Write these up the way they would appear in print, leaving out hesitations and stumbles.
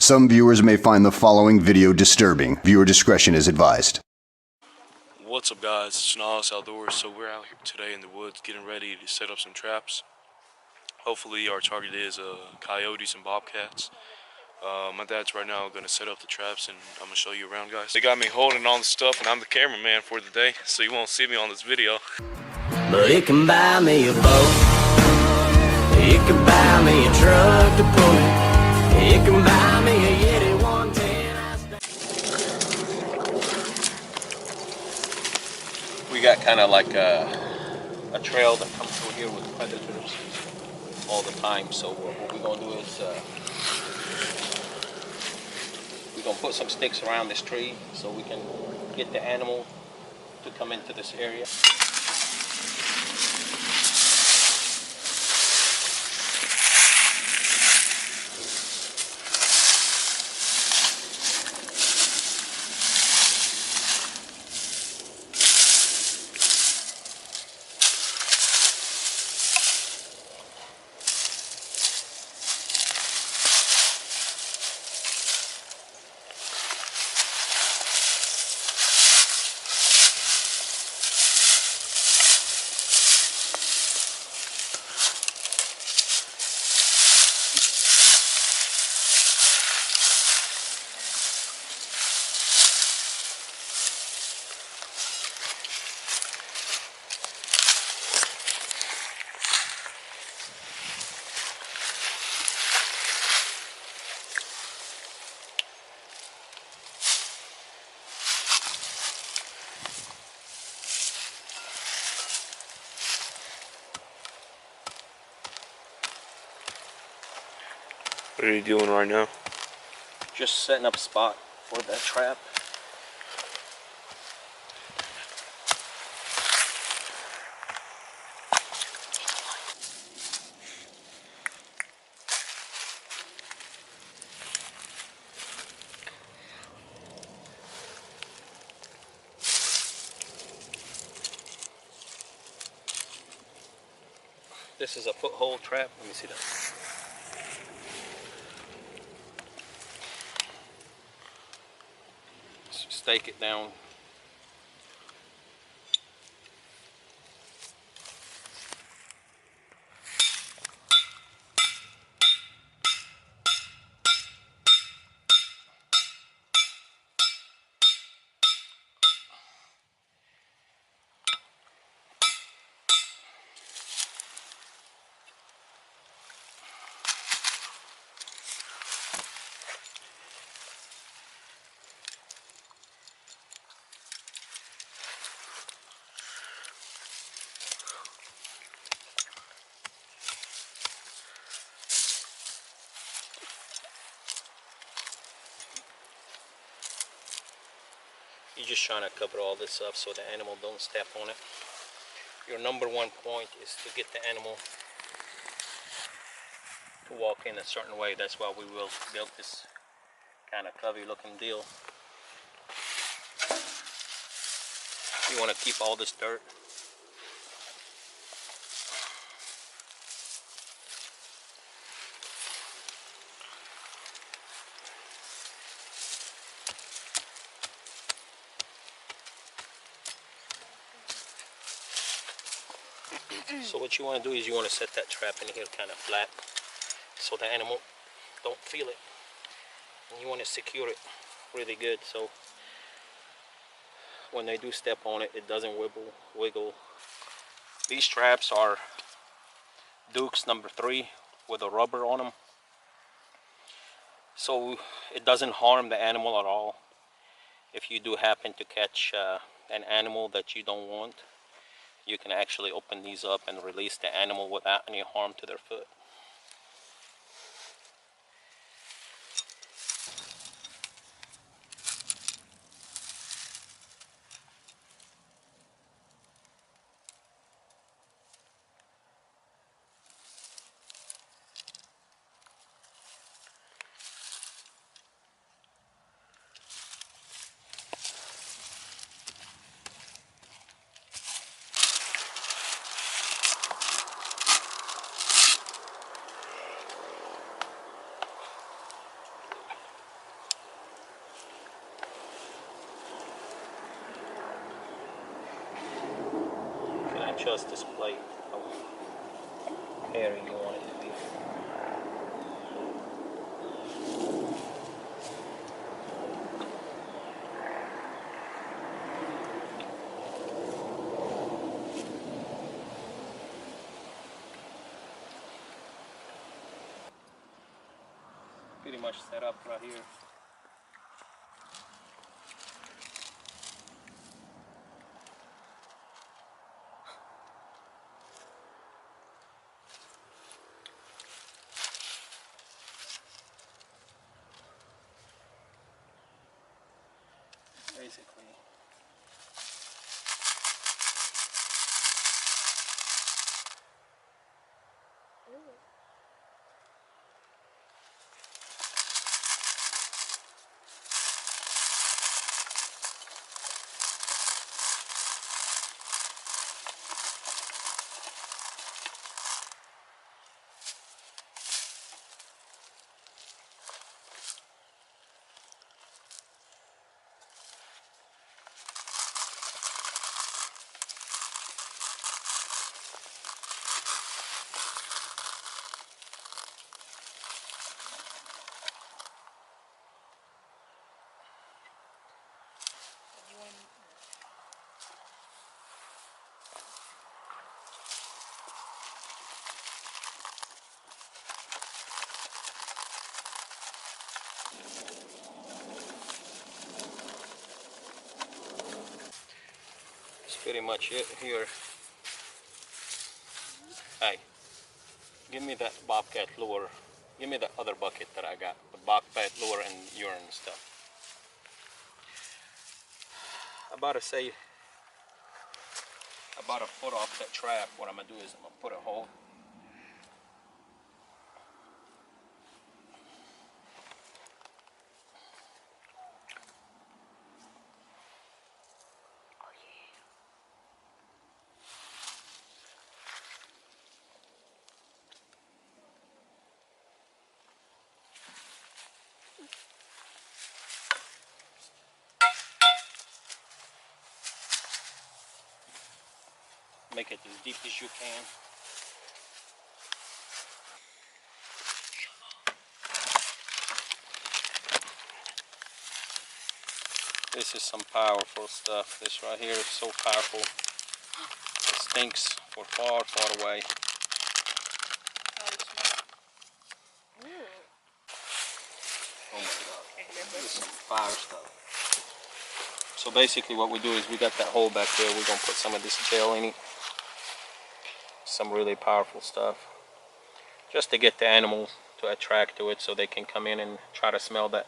Some viewers may find the following video disturbing. Viewer discretion is advised. What's up, guys? It's Nahhas Outdoors. So we're out here today in the woods getting ready to set up some traps. Hopefully our target is coyotes and bobcats. My dad's right now going to set up the traps, and I'm going to show you around, guys. They got me holding all the stuff, and I'm the cameraman for the day, so you won't see me on this video. But it can buy me a boat, it can buy me a truck to pull it, it can buy me a Yeti 110. We got kind of like a trail that comes through here with predators all the time, so what we're going to do is we're going to put some sticks around this tree so we can get the animal to come into this area. What are you doing right now? Just setting up a spot for that trap. This is a foothold trap. Let me see that. Stake it down. You're just trying to cover all this up so the animal don't step on it. Your number one point is to get the animal to walk in a certain way. That's why we will build this kind of covey looking deal. You want to keep all this dirt. So what you want to do is you want to set that trap in here kind of flat so the animal don't feel it, and you want to secure it really good so when they do step on it, it doesn't wiggle. These traps are Dukes number 3 with a rubber on them, so it doesn't harm the animal at all. If you do happen to catch an animal that you don't want, you can actually open these up and release the animal without any harm to their foot. adjust this plate how hairy you want it to be. Pretty much set up right here. Basically. That's pretty much it here. Hey, give me that bobcat lure. Give me the other bucket that I got. The bobcat lure and urine and stuff. About to say about a foot off that trap. What I'm gonna do is I'm gonna put a hole. Make it as deep as you can. This is some powerful stuff. This right here is so powerful. It stinks for far, far away. Oh my God. This is some fire stuff. So basically what we do is we got that hole back there. We're going to put some of this gel in it. Some really powerful stuff. Just to get the animal to attract to it so they can come in and try to smell that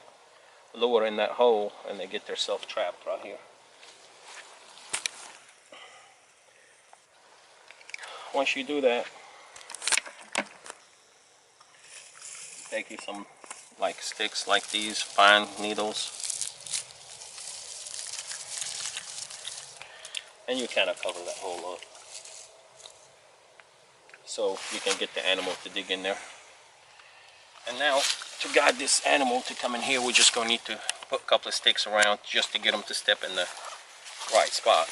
lure in that hole and they get themselves trapped right here. Once you do that, take you some like sticks like these, fine needles, and you kind of cover that hole up so you can get the animal to dig in there. And now to guide this animal to come in here, we're just going to need to put a couple of sticks around just to get them to step in the right spot.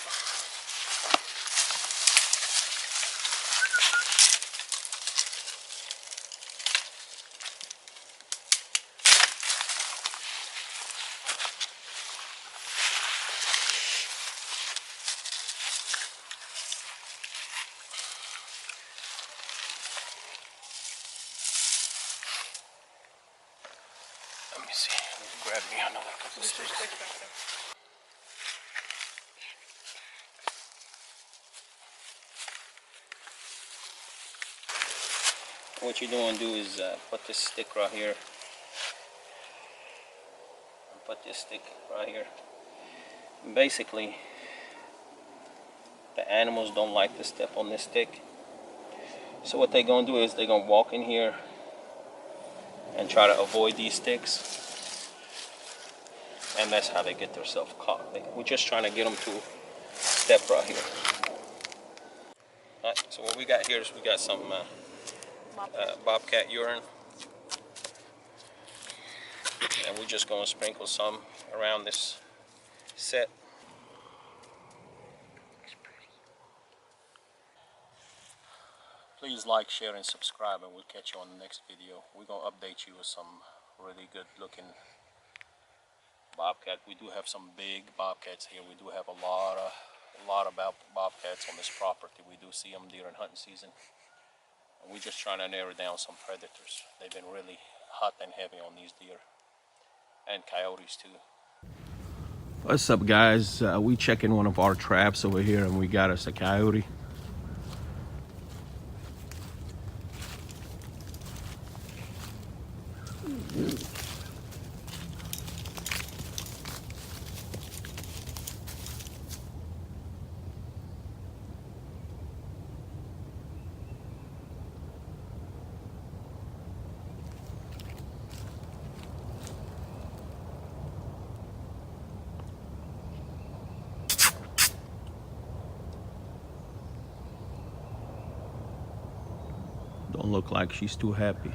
Let me see, I need to grab me another couple of sticks. What you're going to do is put this stick right here. Put this stick right here. And basically, the animals don't like to step on this stick. So what they're going to do is they're going to walk in here and try to avoid these sticks. And that's how they get themselves caught. We're just trying to get them to step right here. Alright, so what we got here is we got some bobcat urine. And we're just going to sprinkle some around this set. Please like, share, and subscribe, and we'll catch you on the next video. We're going to update you with some really good looking bobcat. We do have some big bobcats here. We do have a lot of bobcats on this property. We do see them during hunting season. And we're just trying to narrow down some predators. They've been really hot and heavy on these deer. And coyotes too. What's up, guys? We checking one of our traps over here, and we got us a coyote. Don't look like she's too happy.